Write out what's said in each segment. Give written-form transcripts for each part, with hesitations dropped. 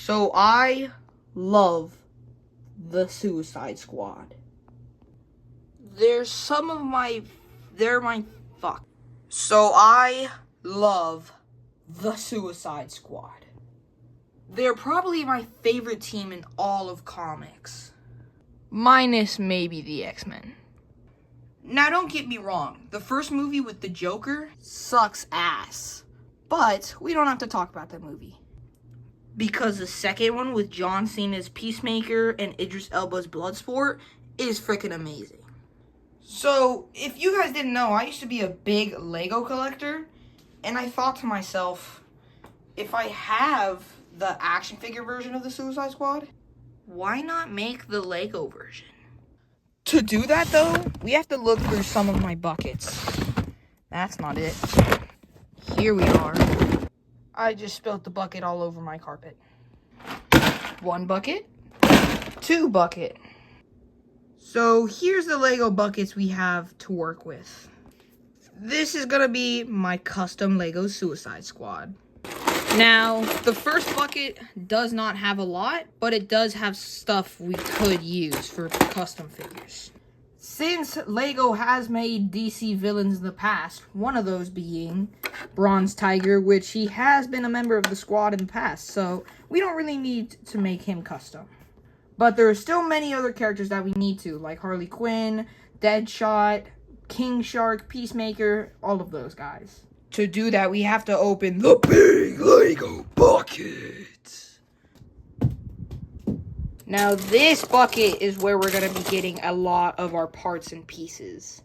So I love the Suicide Squad. They're my fuck. So I love the Suicide Squad. They're probably my favorite team in all of comics. Minus maybe the X-Men. Now don't get me wrong, the first movie with the Joker sucks ass. But we don't have to talk about that movie. Because the second one with John Cena's Peacemaker and Idris Elba's Bloodsport is freaking amazing. So, if you guys didn't know, I used to be a big Lego collector. And I thought to myself, if I have the action figure version of the Suicide Squad, why not make the Lego version? To do that, though, we have to look through some of my buckets. That's not it. Here we are. I just spilled the bucket all over my carpet. 1 bucket. 2 bucket. So here's the Lego buckets we have to work with. This is gonna be my custom Lego Suicide Squad. Now, the first bucket does not have a lot, but it does have stuff we could use for custom figures. Since Lego has made DC villains in the past, one of those being Bronze Tiger, which he has been a member of the squad in the past, so we don't really need to make him custom. But there are still many other characters that we need to, like Harley Quinn, Deadshot, King Shark, Peacemaker, all of those guys. To do that, we have to open the big Lego bucket. Now, this bucket is where we're going to be getting a lot of our parts and pieces.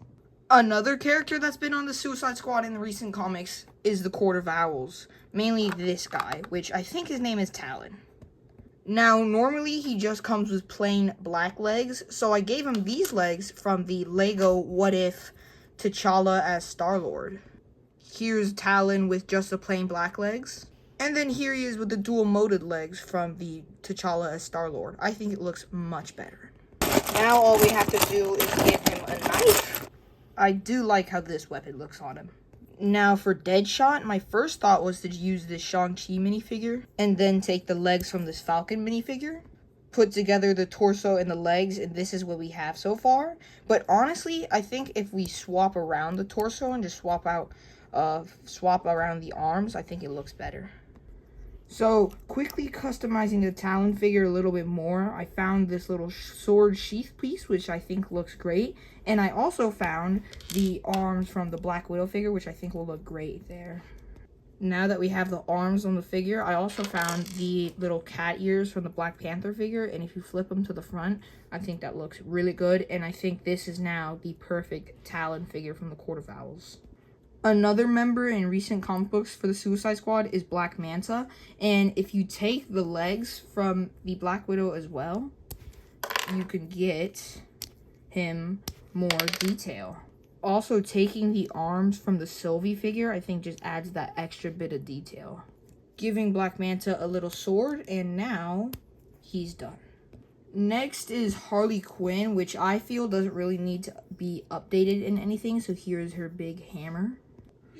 Another character that's been on the Suicide Squad in the recent comics is the Court of Owls. Mainly this guy, which I think his name is Talon. Now, normally he just comes with plain black legs, so I gave him these legs from the Lego What If T'Challa as Star-Lord. Here's Talon with just the plain black legs. And then here he is with the dual-molded legs from the T'Challa as Star-Lord. I think it looks much better. Now all we have to do is give him a knife. I do like how this weapon looks on him. Now for Deadshot, my first thought was to use this Shang-Chi minifigure and then take the legs from this Falcon minifigure, put together the torso and the legs, and this is what we have so far. But honestly, I think if we swap around the torso and just swap around the arms, I think it looks better. So, quickly customizing the Talon figure a little bit more, I found this little sword sheath piece, which I think looks great. And I also found the arms from the Black Widow figure, which I think will look great there. Now that we have the arms on the figure, I also found the little cat ears from the Black Panther figure. And if you flip them to the front, I think that looks really good. And I think this is now the perfect Talon figure from the Court of Owls. Another member in recent comic books for the Suicide Squad is Black Manta. And if you take the legs from the Black Widow as well, you can get him more detail. Also, taking the arms from the Sylvie figure, I think just adds that extra bit of detail. Giving Black Manta a little sword, and now he's done. Next is Harley Quinn, which I feel doesn't really need to be updated in anything, so here's her big hammer.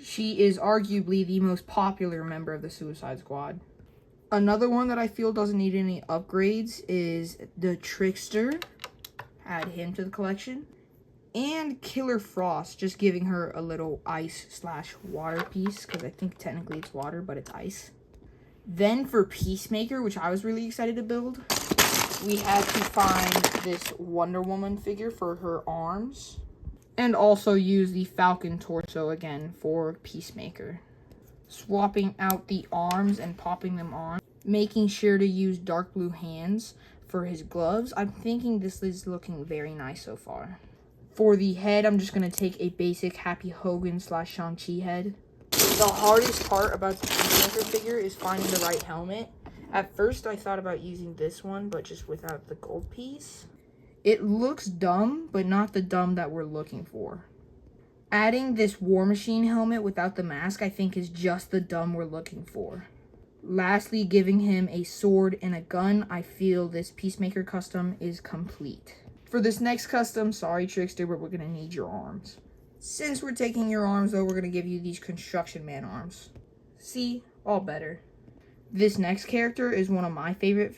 She is arguably the most popular member of the Suicide Squad. Another one that I feel doesn't need any upgrades is the Trickster. Add him to the collection. And Killer Frost, just giving her a little ice/water piece, because I think technically it's water, but it's ice. Then for Peacemaker, which I was really excited to build, we had to find this Wonder Woman figure for her arms. And also use the Falcon torso again for Peacemaker. Swapping out the arms and popping them on. Making sure to use dark blue hands for his gloves. I'm thinking this is looking very nice so far. For the head, I'm just going to take a basic Happy Hogan / Shang-Chi head. The hardest part about the Peacemaker figure is finding the right helmet. At first, I thought about using this one, but just without the gold piece. It looks dumb, but not the dumb that we're looking for. Adding this War Machine helmet without the mask, I think, is just the dumb we're looking for. Lastly, giving him a sword and a gun, I feel this Peacemaker custom is complete. For this next custom, sorry Trickster, but we're going to need your arms. Since we're taking your arms, though, we're going to give you these Construction Man arms. See? All better. This next character is one of my favorite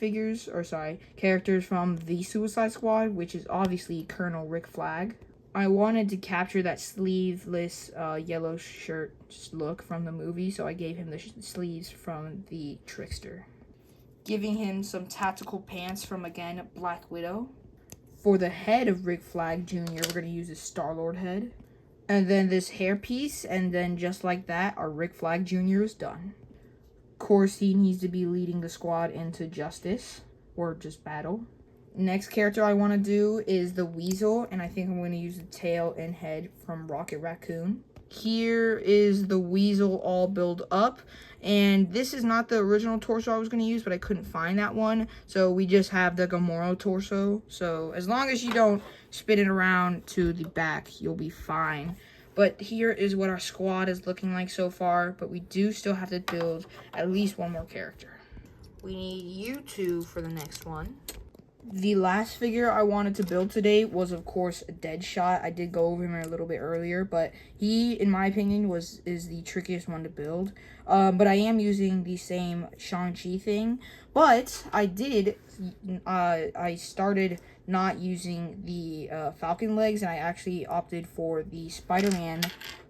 characters from the Suicide Squad, which is obviously Colonel Rick Flag. I wanted to capture that sleeveless yellow shirt look from the movie, so I gave him the sleeves from the Trickster. Giving him some tactical pants from, again, Black Widow. For the head of Rick Flag Jr., we're going to use his Star-Lord head. And then this hairpiece, and then just like that, our Rick Flag Jr. is done. Of course, he needs to be leading the squad into justice, or just battle. Next character I want to do is the Weasel, and I think I'm going to use the tail and head from Rocket Raccoon. Here is the Weasel all built up, and this is not the original torso I was going to use, but I couldn't find that one, so we just have the Gamora torso. So as long as you don't spin it around to the back, you'll be fine. But here is what our squad is looking like so far, but we do still have to build at least one more character. We need you two for the next one. The last figure I wanted to build today was, of course, Deadshot. I did go over him a little bit earlier, but he, in my opinion, is the trickiest one to build. But I am using the same Shang-Chi thing. But I started not using the Falcon legs, and I actually opted for the Spider-Man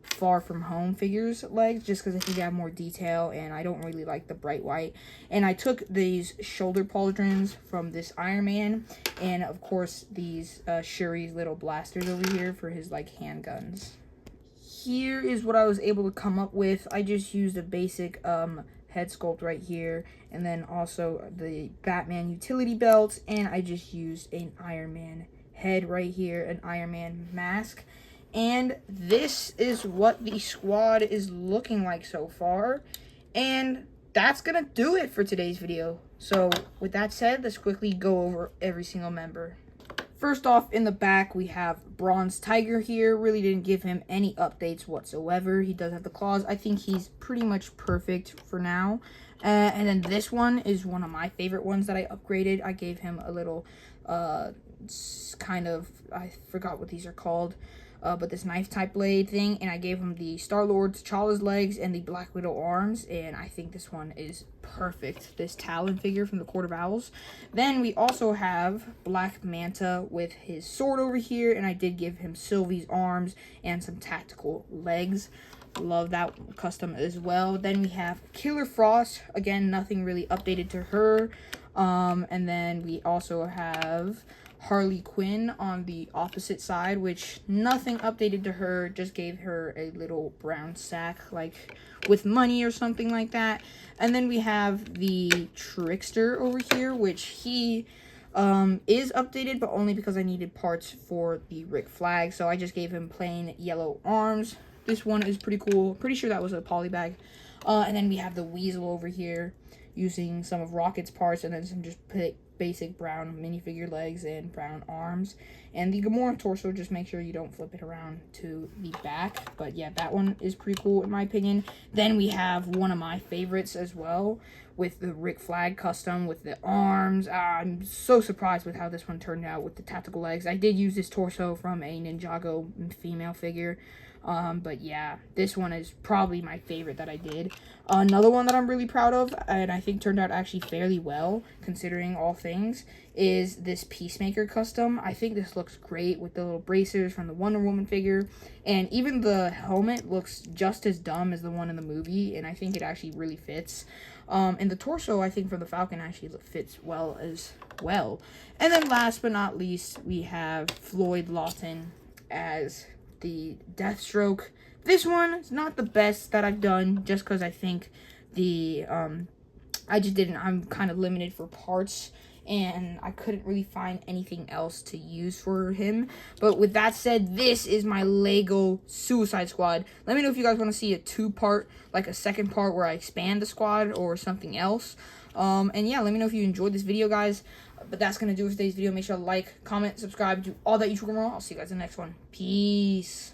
Far From Home figures legs, just because I think they have more detail, and I don't really like the bright white. And I took these shoulder pauldrons from this Iron Man, and of course these Shuri's little blasters over here for his like handguns. Here is what I was able to come up with. I just used a basic head sculpt right here, and then also the Batman utility belt, and I just used an Iron Man head right here, an Iron Man mask. And this is what the squad is looking like so far. And that's going to do it for today's video. So with that said, let's quickly go over every single member. First off, in the back, we have Bronze Tiger here. Really didn't give him any updates whatsoever. He does have the claws. I think he's pretty much perfect for now. And then this one is one of my favorite ones that I upgraded. I gave him a little I forgot what these are called. But this knife type blade thing, and I gave him the Star-Lord T'Challa's legs and the Black Widow arms, and I think this one is perfect, this Talon figure from the Court of Owls. Then we also have Black Manta with his sword over here, and I did give him Sylvie's arms and some tactical legs. Love that custom as well. Then we have Killer Frost, again, nothing really updated to her. And then we also have Harley Quinn on the opposite side, which nothing updated to her, just gave her a little brown sack like with money or something like that. And then we have the Trickster over here, which he is updated, but only because I needed parts for the Rick Flag, so I just gave him plain yellow arms. This one is pretty cool. Pretty sure that was a poly bag. And then we have the Weasel over here using some of Rocket's parts, and then some just basic brown minifigure legs and brown arms. And the Gamora torso, just make sure you don't flip it around to the back. But yeah, that one is pretty cool in my opinion. Then we have one of my favorites as well, with the Rick Flag custom with the arms. I'm so surprised with how this one turned out with the tactical legs. I did use this torso from a Ninjago female figure. But yeah, this one is probably my favorite that I did. Another one that I'm really proud of, and I think turned out actually fairly well, considering all things, is this Peacemaker custom. I think this looks great with the little bracers from the Wonder Woman figure, and even the helmet looks just as dumb as the one in the movie, and I think it actually really fits. And the torso, I think, for the Falcon actually fits well as well. And then last but not least, we have Floyd Lawton as the Deathstroke. This one is not the best that I've done, just because I think I'm kind of limited for parts, and I couldn't really find anything else to use for him. But with that said, this is my Lego Suicide Squad. Let me know if you guys want to see a two-part, like a second part where I expand the squad or something else. And yeah, let me know if you enjoyed this video, guys. But that's going to do it for today's video. Make sure to like, comment, subscribe, do all that YouTube. I'll see you guys in the next one. Peace.